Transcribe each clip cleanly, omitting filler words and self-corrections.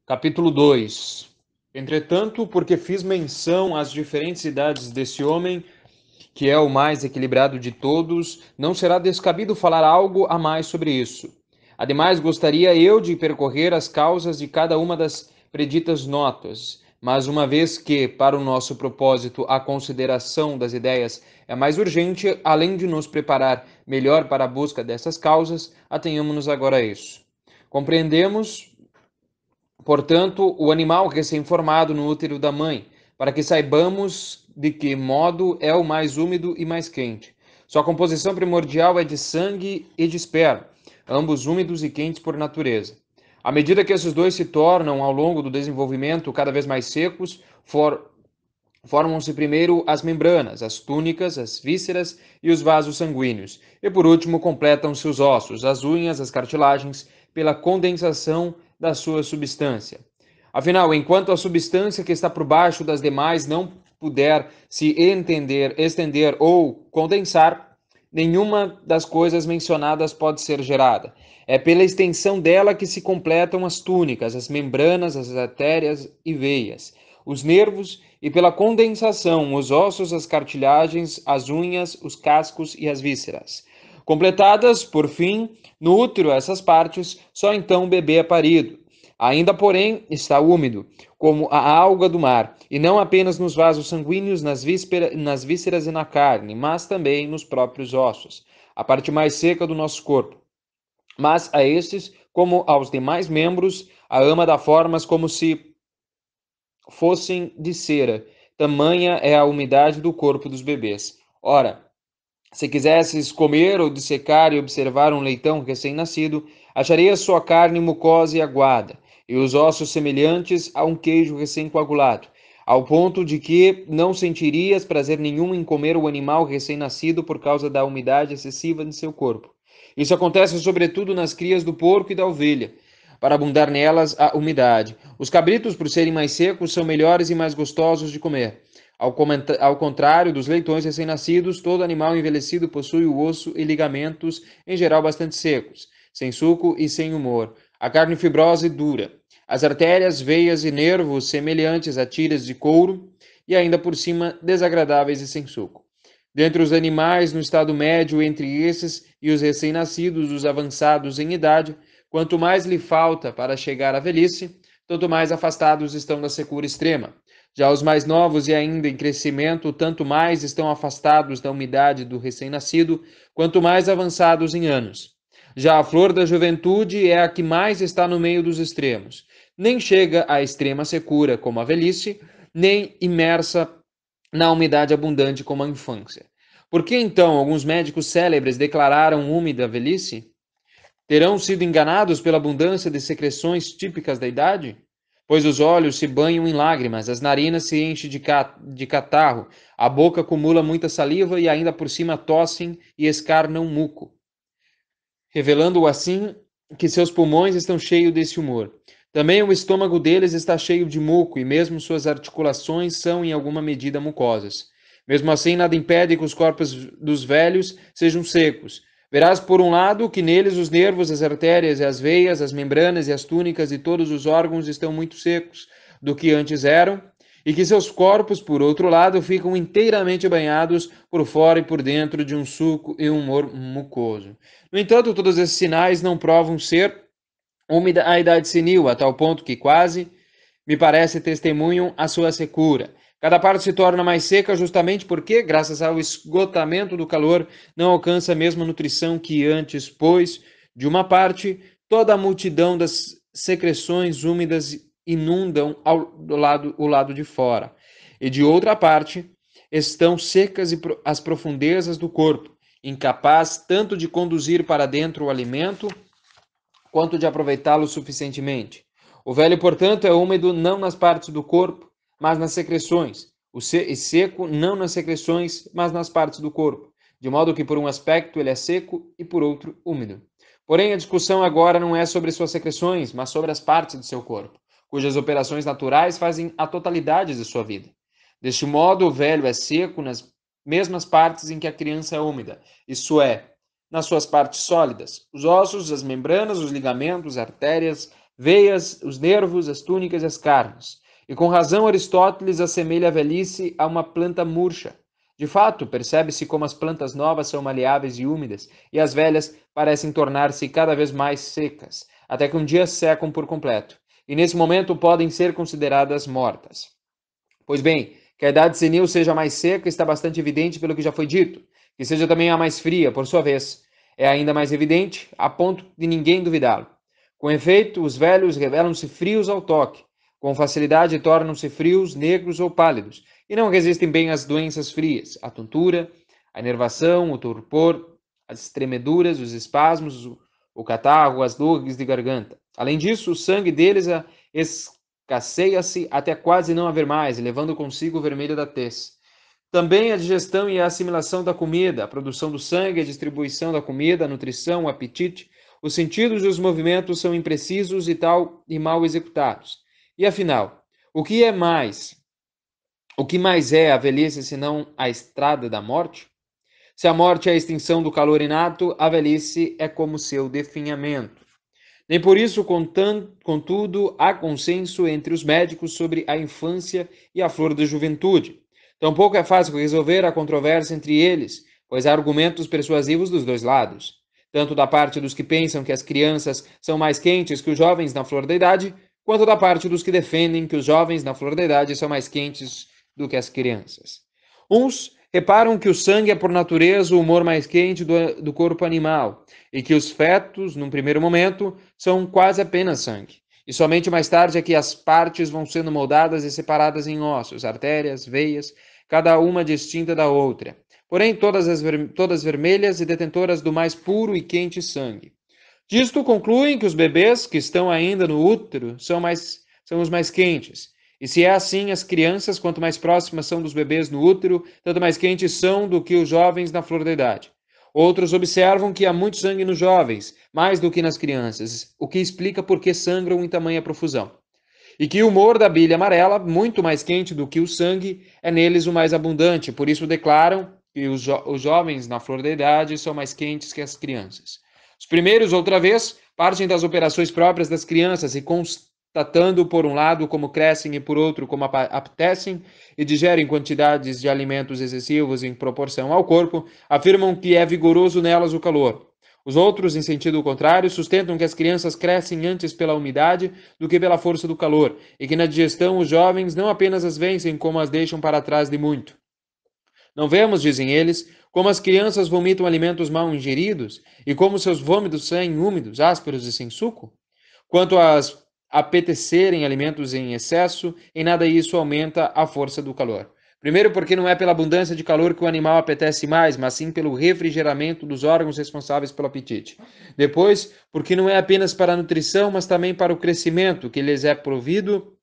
Capítulo 2. Entretanto, porque fiz menção às diferentes idades desse homem, que é o mais equilibrado de todos, não será descabido falar algo a mais sobre isso. Ademais, gostaria eu de percorrer as causas de cada uma das preditas notas, mas uma vez que, para o nosso propósito, a consideração das ideias é mais urgente, além de nos preparar melhor para a busca dessas causas, atenhamos-nos agora a isso. Compreendemos, portanto, o animal recém-formado no útero da mãe, para que saibamos de que modo é o mais úmido e mais quente. Sua composição primordial é de sangue e de esperma, ambos úmidos e quentes por natureza. À medida que esses dois se tornam, ao longo do desenvolvimento, cada vez mais secos, formam-se primeiro as membranas, as túnicas, as vísceras e os vasos sanguíneos, e por último completam-se os ossos, as unhas, as cartilagens, pela condensação da sua substância. Afinal, enquanto a substância que está por baixo das demais não puder se estender ou condensar, nenhuma das coisas mencionadas pode ser gerada. É pela extensão dela que se completam as túnicas, as membranas, as artérias e veias, os nervos, e pela condensação, os ossos, as cartilagens, as unhas, os cascos e as vísceras. Completadas, por fim, no útero essas partes, só então o bebê é parido. Ainda, porém, está úmido, como a alga do mar, e não apenas nos vasos sanguíneos, nas vísceras e na carne, mas também nos próprios ossos, a parte mais seca do nosso corpo. Mas a estes, como aos demais membros, a ama dá formas como se fossem de cera. Tamanha é a umidade do corpo dos bebês. Ora, se quisesses comer ou dissecar e observar um leitão recém-nascido, acharias sua carne mucosa e aguada, e os ossos semelhantes a um queijo recém-coagulado, ao ponto de que não sentirias prazer nenhum em comer o animal recém-nascido por causa da umidade excessiva de seu corpo. Isso acontece sobretudo nas crias do porco e da ovelha, para abundar nelas a umidade. Os cabritos, por serem mais secos, são melhores e mais gostosos de comer. Ao contrário dos leitões recém-nascidos, todo animal envelhecido possui o osso e ligamentos, em geral bastante secos, sem suco e sem humor. A carne fibrosa e dura. As artérias, veias e nervos semelhantes a tiras de couro e ainda por cima desagradáveis e sem suco. Dentre os animais no estado médio entre esses e os recém-nascidos, os avançados em idade, quanto mais lhe falta para chegar à velhice, tanto mais afastados estão da secura extrema. Já os mais novos e ainda em crescimento, tanto mais estão afastados da umidade do recém-nascido, quanto mais avançados em anos. Já a flor da juventude é a que mais está no meio dos extremos. Nem chega à extrema secura como a velhice, nem imersa na umidade abundante como a infância. Por que então alguns médicos célebres declararam úmida a velhice? Terão sido enganados pela abundância de secreções típicas da idade? Pois os olhos se banham em lágrimas, as narinas se enchem de catarro, a boca acumula muita saliva e ainda por cima tossem e escarnam muco, revelando assim que seus pulmões estão cheios desse humor. Também o estômago deles está cheio de muco e mesmo suas articulações são em alguma medida mucosas. Mesmo assim, nada impede que os corpos dos velhos sejam secos. Verás, por um lado, que neles os nervos, as artérias e as veias, as membranas e as túnicas e todos os órgãos estão muito secos do que antes eram, e que seus corpos, por outro lado, ficam inteiramente banhados por fora e por dentro de um suco e um humor mucoso. No entanto, todos esses sinais não provam ser úmida a idade senil, a tal ponto que quase, me parece, testemunham a sua secura. Cada parte se torna mais seca justamente porque, graças ao esgotamento do calor, não alcança a mesma nutrição que antes, pois, de uma parte, toda a multidão das secreções úmidas inundam o lado de fora, e de outra parte, estão secas as profundezas do corpo, incapaz tanto de conduzir para dentro o alimento, quanto de aproveitá-lo suficientemente. O velho, portanto, é úmido não nas partes do corpo, mas nas secreções, e seco não nas secreções, mas nas partes do corpo, de modo que por um aspecto ele é seco e por outro úmido. Porém, a discussão agora não é sobre suas secreções, mas sobre as partes de seu corpo, cujas operações naturais fazem a totalidade de sua vida. Deste modo, o velho é seco nas mesmas partes em que a criança é úmida, isso é, nas suas partes sólidas, os ossos, as membranas, os ligamentos, artérias, veias, os nervos, as túnicas e as carnes. E com razão Aristóteles assemelha a velhice a uma planta murcha. De fato, percebe-se como as plantas novas são maleáveis e úmidas, e as velhas parecem tornar-se cada vez mais secas, até que um dia secam por completo, e nesse momento podem ser consideradas mortas. Pois bem, que a idade senil seja mais seca está bastante evidente pelo que já foi dito, que seja também a mais fria, por sua vez, é ainda mais evidente, a ponto de ninguém duvidá-lo. Com efeito, os velhos revelam-se frios ao toque, com facilidade tornam-se frios, negros ou pálidos, e não resistem bem às doenças frias, a tontura, a enervação, o torpor, as tremeduras, os espasmos, o catarro, as dores de garganta. Além disso, o sangue deles escasseia-se até quase não haver mais, levando consigo o vermelho da tez. Também a digestão e a assimilação da comida, a produção do sangue, a distribuição da comida, a nutrição, o apetite, os sentidos e os movimentos são imprecisos e mal executados. E afinal, o que mais é a velhice senão a estrada da morte? Se a morte é a extinção do calor inato, a velhice é como seu definhamento. Nem por isso, contudo, há consenso entre os médicos sobre a infância e a flor da juventude. Tampouco é fácil resolver a controvérsia entre eles, pois há argumentos persuasivos dos dois lados, tanto da parte dos que pensam que as crianças são mais quentes que os jovens na flor da idade, quanto da parte dos que defendem que os jovens na flor da idade são mais quentes do que as crianças. Uns reparam que o sangue é, por natureza, o humor mais quente do corpo animal, e que os fetos, num primeiro momento, são quase apenas sangue. E somente mais tarde é que as partes vão sendo moldadas e separadas em ossos, artérias, veias, cada uma distinta da outra. Porém, todas vermelhas e detentoras do mais puro e quente sangue. Disto concluem que os bebês que estão ainda no útero são os mais quentes. E se é assim, as crianças, quanto mais próximas são dos bebês no útero, tanto mais quentes são do que os jovens na flor da idade. Outros observam que há muito sangue nos jovens, mais do que nas crianças, o que explica por que sangram em tamanha profusão. E que o humor da bile amarela, muito mais quente do que o sangue, é neles o mais abundante, por isso declaram que os jovens na flor da idade são mais quentes que as crianças. Os primeiros, outra vez, partem das operações próprias das crianças e constatando, por um lado, como crescem e, por outro, como apetecem e digerem quantidades de alimentos excessivos em proporção ao corpo, afirmam que é vigoroso nelas o calor. Os outros, em sentido contrário, sustentam que as crianças crescem antes pela umidade do que pela força do calor, e que na digestão os jovens não apenas as vencem, como as deixam para trás de muito. Não vemos, dizem eles, como as crianças vomitam alimentos mal ingeridos e como seus vômitos saem úmidos, ásperos e sem suco? Quanto às apetecerem alimentos em excesso, em nada isso aumenta a força do calor. Primeiro, porque não é pela abundância de calor que o animal apetece mais, mas sim pelo refrigeramento dos órgãos responsáveis pelo apetite. Depois, porque não é apenas para a nutrição, mas também para o crescimento que lhes é provido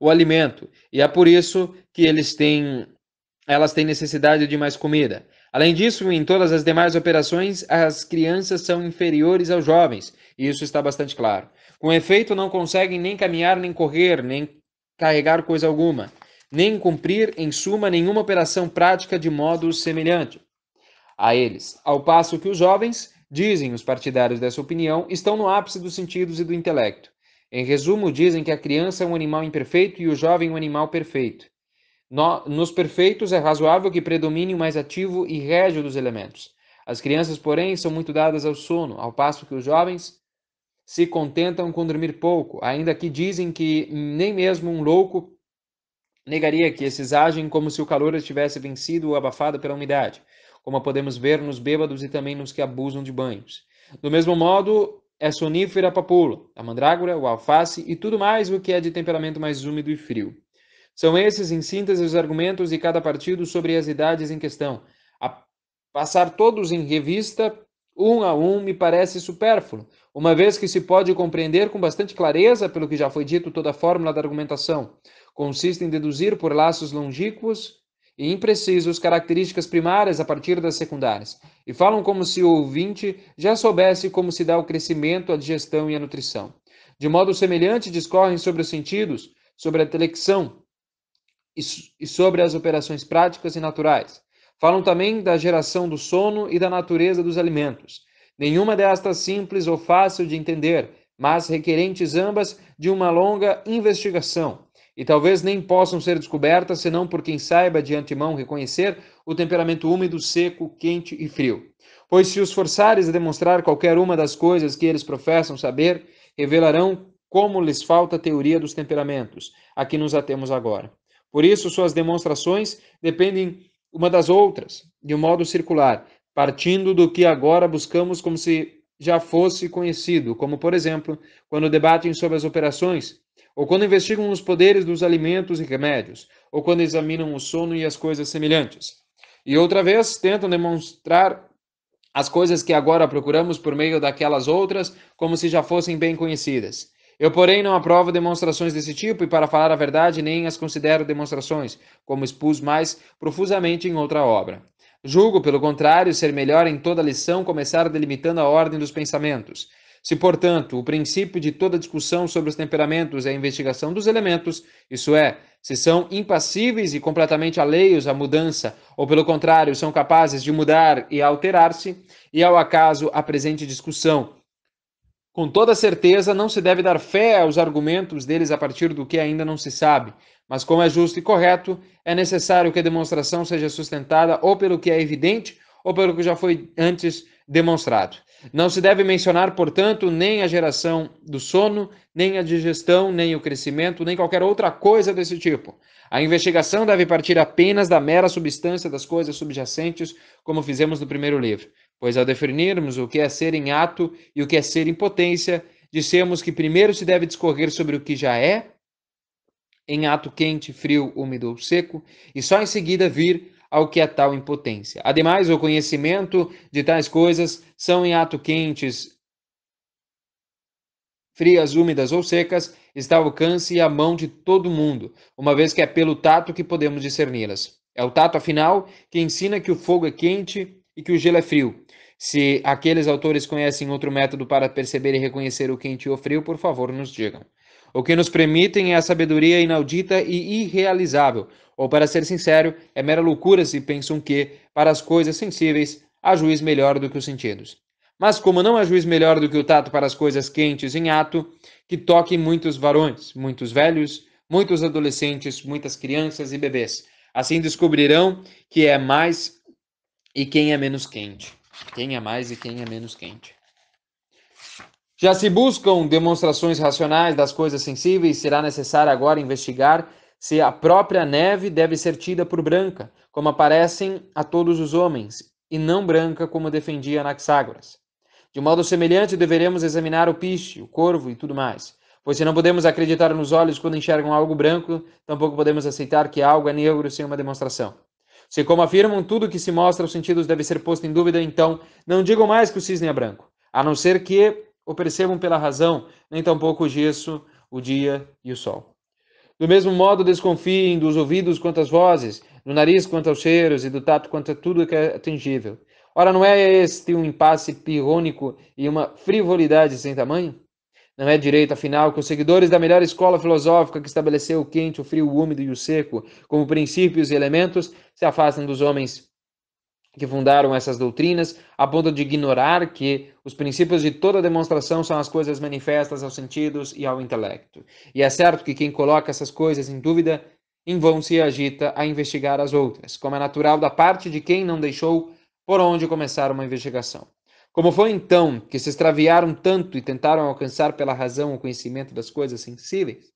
o alimento. E é por isso que elas têm necessidade de mais comida. Além disso, em todas as demais operações, as crianças são inferiores aos jovens, e isso está bastante claro. Com efeito, não conseguem nem caminhar, nem correr, nem carregar coisa alguma, nem cumprir, em suma, nenhuma operação prática de modo semelhante a eles. Ao passo que os jovens, dizem os partidários dessa opinião, estão no ápice dos sentidos e do intelecto. Em resumo, dizem que a criança é um animal imperfeito e o jovem um animal perfeito. Nos perfeitos é razoável que predomine o mais ativo e régio dos elementos. As crianças, porém, são muito dadas ao sono, ao passo que os jovens se contentam com dormir pouco, ainda que dizem que nem mesmo um louco negaria que esses agem como se o calor estivesse vencido ou abafado pela umidade, como podemos ver nos bêbados e também nos que abusam de banhos. Do mesmo modo, é sonífera a papoula, a mandrágora, o alface e tudo mais o que é de temperamento mais úmido e frio. São esses, em síntese, os argumentos de cada partido sobre as idades em questão. A passar todos em revista, um a um, me parece supérfluo, uma vez que se pode compreender com bastante clareza, pelo que já foi dito, toda a fórmula da argumentação. Consiste em deduzir por laços longínquos e imprecisos características primárias a partir das secundárias, e falam como se o ouvinte já soubesse como se dá o crescimento, a digestão e a nutrição. De modo semelhante, discorrem sobre os sentidos, sobre a intelecção, e sobre as operações práticas e naturais. Falam também da geração do sono e da natureza dos alimentos. Nenhuma destas simples ou fácil de entender, mas requerentes ambas de uma longa investigação, e talvez nem possam ser descobertas senão por quem saiba de antemão reconhecer o temperamento úmido, seco, quente e frio. Pois se os forçares a demonstrar qualquer uma das coisas que eles professam saber, revelarão como lhes falta a teoria dos temperamentos, a que nos atemos agora. Por isso, suas demonstrações dependem uma das outras, de um modo circular, partindo do que agora buscamos como se já fosse conhecido, como, por exemplo, quando debatem sobre as operações, ou quando investigam os poderes dos alimentos e remédios, ou quando examinam o sono e as coisas semelhantes. E outra vez, tentam demonstrar as coisas que agora procuramos por meio daquelas outras, como se já fossem bem conhecidas. Eu, porém, não aprovo demonstrações desse tipo e, para falar a verdade, nem as considero demonstrações, como expus mais profusamente em outra obra. Julgo, pelo contrário, ser melhor em toda lição começar delimitando a ordem dos pensamentos. Se, portanto, o princípio de toda discussão sobre os temperamentos é a investigação dos elementos, isso é, se são impassíveis e completamente alheios à mudança, ou pelo contrário, são capazes de mudar e alterar-se, e ao acaso a presente discussão. Com toda certeza, não se deve dar fé aos argumentos deles a partir do que ainda não se sabe, mas como é justo e correto, é necessário que a demonstração seja sustentada ou pelo que é evidente ou pelo que já foi antes demonstrado. Não se deve mencionar, portanto, nem a geração do sono, nem a digestão, nem o crescimento, nem qualquer outra coisa desse tipo. A investigação deve partir apenas da mera substância das coisas subjacentes, como fizemos no primeiro livro. Pois ao definirmos o que é ser em ato e o que é ser em potência, dissemos que primeiro se deve discorrer sobre o que já é, em ato quente, frio, úmido ou seco, e só em seguida vir ao que é tal impotência. Ademais, o conhecimento de tais coisas são em ato quentes, frias, úmidas ou secas, está ao alcance e à mão de todo mundo, uma vez que é pelo tato que podemos discerni-las. É o tato, afinal, que ensina que o fogo é quente e que o gelo é frio. Se aqueles autores conhecem outro método para perceber e reconhecer o quente e o frio, por favor, nos digam. O que nos permitem é a sabedoria inaudita e irrealizável, ou, para ser sincero, é mera loucura se pensam que, para as coisas sensíveis, há juiz melhor do que os sentidos. Mas como não há juiz melhor do que o tato para as coisas quentes em ato, que toque muitos varões, muitos velhos, muitos adolescentes, muitas crianças e bebês. Assim descobrirão que é mais e quem é menos quente. Quem é mais e quem é menos quente. Já se buscam demonstrações racionais das coisas sensíveis, será necessário agora investigar se a própria neve deve ser tida por branca, como aparecem a todos os homens, e não branca como defendia Anaxágoras. De modo semelhante, deveremos examinar o piche, o corvo e tudo mais. Pois se não podemos acreditar nos olhos quando enxergam algo branco, tampouco podemos aceitar que algo é negro sem uma demonstração. Se, como afirmam, tudo que se mostra aos sentidos deve ser posto em dúvida, então não digam mais que o cisne é branco, a não ser que o percebam pela razão, nem tampouco o gesso, o dia e o sol. Do mesmo modo, desconfiem dos ouvidos quanto às vozes, do nariz quanto aos cheiros e do tato quanto a tudo que é atingível. Ora, não é este um impasse pirrônico e uma frivolidade sem tamanho? Não é direito, afinal, que os seguidores da melhor escola filosófica que estabeleceu o quente, o frio, o úmido e o seco como princípios e elementos se afastem dos homens que fundaram essas doutrinas, a ponto de ignorar que os princípios de toda demonstração são as coisas manifestas aos sentidos e ao intelecto. E é certo que quem coloca essas coisas em dúvida, em vão se agita a investigar as outras, como é natural da parte de quem não deixou por onde começar uma investigação. Como foi então que se extraviaram tanto e tentaram alcançar pela razão o conhecimento das coisas sensíveis?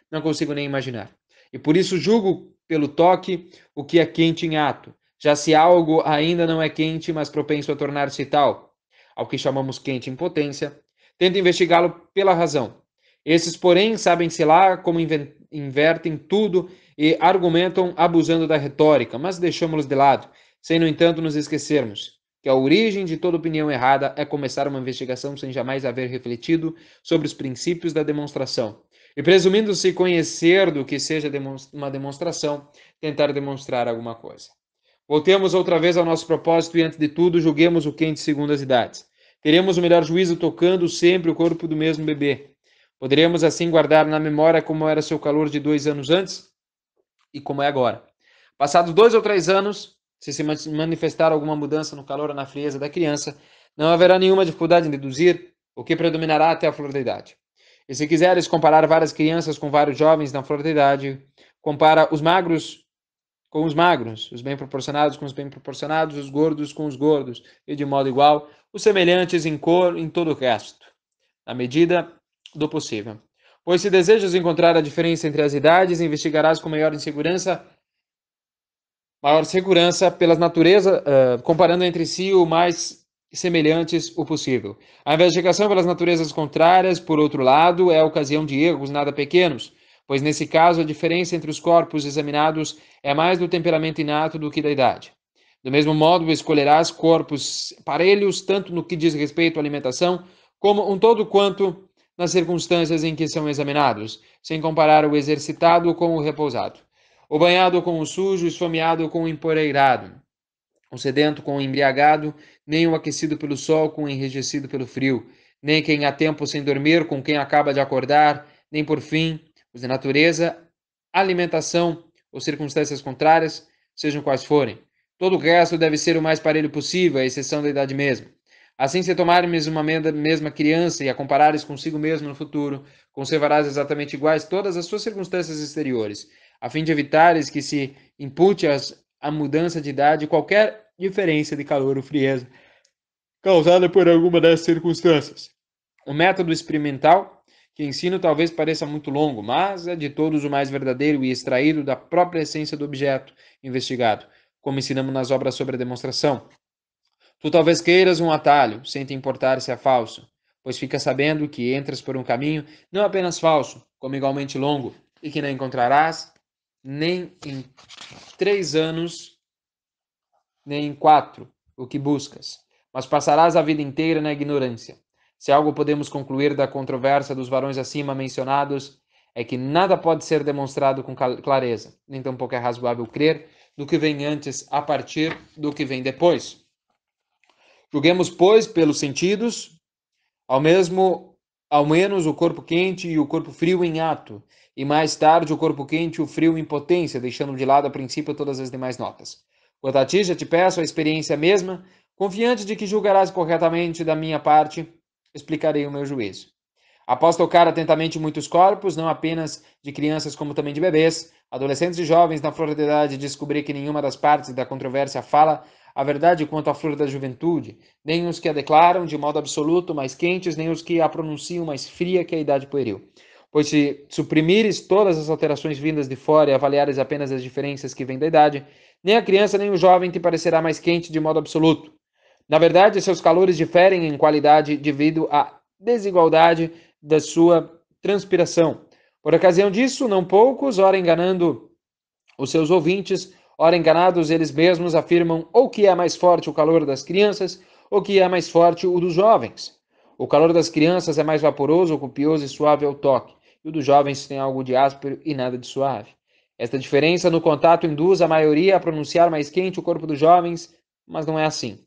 Não consigo nem imaginar. E por isso julgo pelo toque o que é quente em ato, já se algo ainda não é quente, mas propenso a tornar-se tal, ao que chamamos quente em potência, tento investigá-lo pela razão. Esses, porém, sabem-se lá como invertem tudo e argumentam abusando da retórica, mas deixamos-los de lado, sem, no entanto, nos esquecermos que a origem de toda opinião errada é começar uma investigação sem jamais haver refletido sobre os princípios da demonstração. E presumindo-se conhecer do que seja uma demonstração, tentar demonstrar alguma coisa. Voltemos outra vez ao nosso propósito e, antes de tudo, julguemos o quente segundo as idades. Teremos o melhor juízo tocando sempre o corpo do mesmo bebê. Poderemos assim guardar na memória como era seu calor de 2 anos antes e como é agora. Passados 2 ou 3 anos, se manifestar alguma mudança no calor ou na frieza da criança, não haverá nenhuma dificuldade em deduzir o que predominará até a flor da idade. E se quiseres comparar várias crianças com vários jovens na flor da idade, compara os magros com os magros, os bem proporcionados com os bem proporcionados, os gordos com os gordos, e de modo igual, os semelhantes em cor em todo o resto, na medida do possível. Pois se desejas encontrar a diferença entre as idades, investigarás com maior segurança pelas naturezas, comparando entre si o mais semelhantes o possível. A investigação pelas naturezas contrárias, por outro lado, é a ocasião de erros nada pequenos, pois nesse caso a diferença entre os corpos examinados é mais do temperamento inato do que da idade. Do mesmo modo, escolherás corpos parelhos, tanto no que diz respeito à alimentação, como um todo quanto nas circunstâncias em que são examinados, sem comparar o exercitado com o repousado, o banhado com o sujo, o esfomeado com o empoeirado, o sedento com o embriagado, nem o aquecido pelo sol com o enrijecido pelo frio, nem quem há tempo sem dormir com quem acaba de acordar, nem por fim os de natureza, alimentação ou circunstâncias contrárias, sejam quais forem. Todo o resto deve ser o mais parelho possível, à exceção da idade mesma. Assim, se tomares uma mesma criança e a comparares consigo mesmo no futuro, conservarás exatamente iguais todas as suas circunstâncias exteriores, a fim de evitares que se impute a mudança de idade qualquer diferença de calor ou frieza causada por alguma dessas circunstâncias. O método experimental que ensino talvez pareça muito longo, mas é de todos o mais verdadeiro e extraído da própria essência do objeto investigado, como ensinamos nas obras sobre a demonstração. Tu talvez queiras um atalho, sem te importar se é falso, pois fica sabendo que entras por um caminho não apenas falso, como igualmente longo, e que não encontrarás nem em 3 anos, nem em 4, o que buscas, mas passarás a vida inteira na ignorância. Se algo podemos concluir da controvérsia dos varões acima mencionados, é que nada pode ser demonstrado com clareza, nem tampouco é razoável crer do que vem antes a partir do que vem depois. Julguemos, pois, pelos sentidos, ao menos o corpo quente e o corpo frio em ato, e mais tarde o corpo quente e o frio em potência, deixando de lado a princípio todas as demais notas. Quanto a ti, já te peço a experiência mesma, confiante de que julgarás corretamente da minha parte, explicarei o meu juízo. Após tocar atentamente muitos corpos, não apenas de crianças como também de bebês, adolescentes e jovens na flor da idade, descobri que nenhuma das partes da controvérsia fala a verdade quanto à flor da juventude, nem os que a declaram de modo absoluto mais quentes, nem os que a pronunciam mais fria que a idade pueril. Pois se suprimires todas as alterações vindas de fora e avaliares apenas as diferenças que vêm da idade, nem a criança nem o jovem te parecerá mais quente de modo absoluto. Na verdade, seus calores diferem em qualidade devido à desigualdade da sua transpiração. Por ocasião disso, não poucos, ora enganando os seus ouvintes, ora enganados eles mesmos, afirmam ou que é mais forte o calor das crianças, ou que é mais forte o dos jovens. O calor das crianças é mais vaporoso, copioso e suave ao toque, e o dos jovens tem algo de áspero e nada de suave. Esta diferença no contato induz a maioria a pronunciar mais quente o corpo dos jovens, mas não é assim.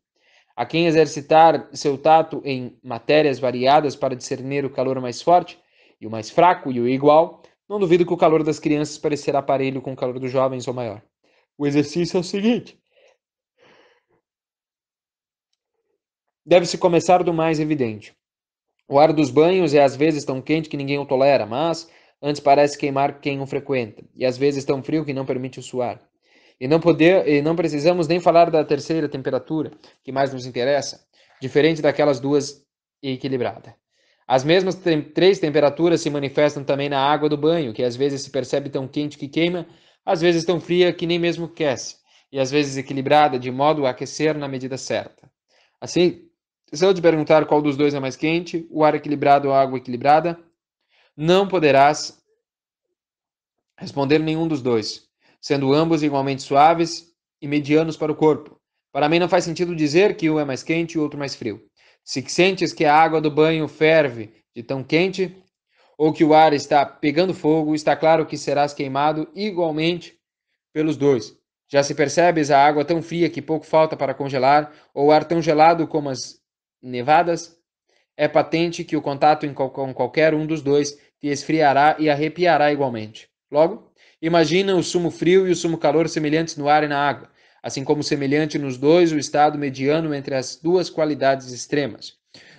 A quem exercitar seu tato em matérias variadas para discernir o calor mais forte, e o mais fraco e o igual, não duvido que o calor das crianças parecerá parelho com o calor dos jovens ou maior. O exercício é o seguinte: deve-se começar do mais evidente. O ar dos banhos é às vezes tão quente que ninguém o tolera, mas antes parece queimar quem o frequenta, e às vezes tão frio que não permite o suar. E não precisamos nem falar da terceira temperatura, que mais nos interessa, diferente daquelas duas e equilibrada. As mesmas três temperaturas se manifestam também na água do banho, que às vezes se percebe tão quente que queima, às vezes tão fria que nem mesmo aquece, e às vezes equilibrada, de modo a aquecer na medida certa. Assim, se eu te perguntar qual dos dois é mais quente, o ar equilibrado ou a água equilibrada, não poderás responder nenhum dos dois, sendo ambos igualmente suaves e medianos para o corpo. Para mim não faz sentido dizer que um é mais quente e o outro mais frio. Se sentes que a água do banho ferve de tão quente, ou que o ar está pegando fogo, está claro que serás queimado igualmente pelos dois. Já se percebes a água tão fria que pouco falta para congelar, ou o ar tão gelado como as nevadas, é patente que o contato com qualquer um dos dois te esfriará e arrepiará igualmente. Logo, imagina o sumo frio e o sumo calor semelhantes no ar e na água, assim como semelhante nos dois o estado mediano entre as duas qualidades extremas.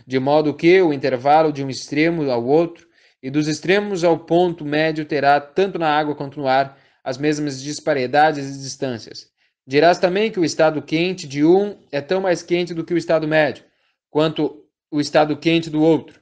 de modo que o intervalo de um extremo ao outro e dos extremos ao ponto médio terá, tanto na água quanto no ar, as mesmas disparidades e distâncias. Dirás também que o estado quente de um é tão mais quente do que o estado médio, quanto o estado quente do outro.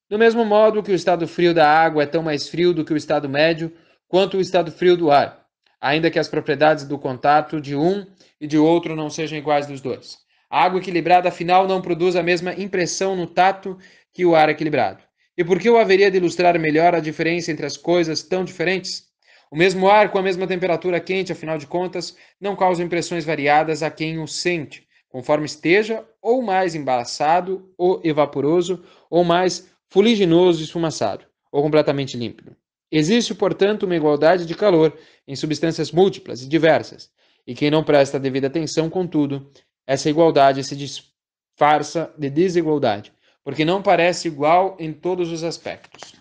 Do mesmo modo que o estado frio da água é tão mais frio do que o estado médio, quanto o estado frio do ar, ainda que as propriedades do contato de um e de outro não sejam iguais dos dois. A água equilibrada, afinal, não produz a mesma impressão no tato que o ar equilibrado. E por que eu haveria de ilustrar melhor a diferença entre as coisas tão diferentes? O mesmo ar com a mesma temperatura quente, afinal de contas, não causa impressões variadas a quem o sente, conforme esteja ou mais embaraçado ou evaporoso, ou mais fuliginoso e esfumaçado, ou completamente límpido. Existe, portanto, uma igualdade de calor em substâncias múltiplas e diversas, e quem não presta a devida atenção, contudo, essa igualdade se disfarça de desigualdade, porque não parece igual em todos os aspectos.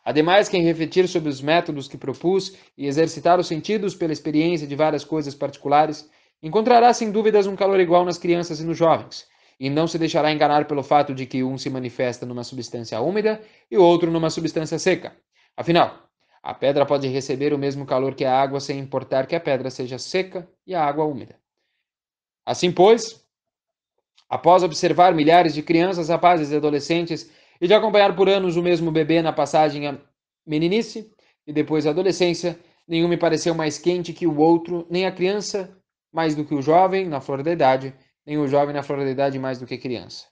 Ademais, quem refletir sobre os métodos que propus e exercitar os sentidos pela experiência de várias coisas particulares, encontrará sem dúvidas um calor igual nas crianças e nos jovens, e não se deixará enganar pelo fato de que um se manifesta numa substância úmida e o outro numa substância seca. Afinal, a pedra pode receber o mesmo calor que a água sem importar que a pedra seja seca e a água úmida. Assim, pois, após observar milhares de crianças, rapazes e adolescentes e de acompanhar por anos o mesmo bebê na passagem à meninice e depois à adolescência, nenhum me pareceu mais quente que o outro, nem a criança mais do que o jovem na flor da idade, nem o jovem na flor da idade mais do que a criança.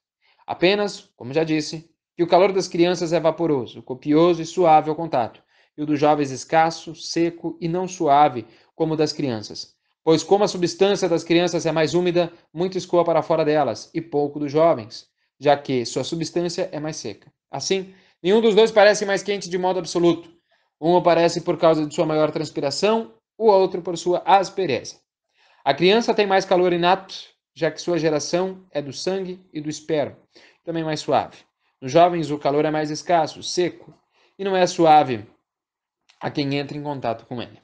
Apenas, como já disse, que o calor das crianças é vaporoso, copioso e suave ao contato, e o dos jovens escasso, seco e não suave como o das crianças. Pois como a substância das crianças é mais úmida, muito escoa para fora delas, e pouco dos jovens, já que sua substância é mais seca. Assim, nenhum dos dois parece mais quente de modo absoluto. Um aparece por causa de sua maior transpiração, o outro por sua aspereza. A criança tem mais calor inato, já que sua geração é do sangue e do esperma, também mais suave. Nos jovens, o calor é mais escasso, seco, e não é suave a quem entra em contato com ele.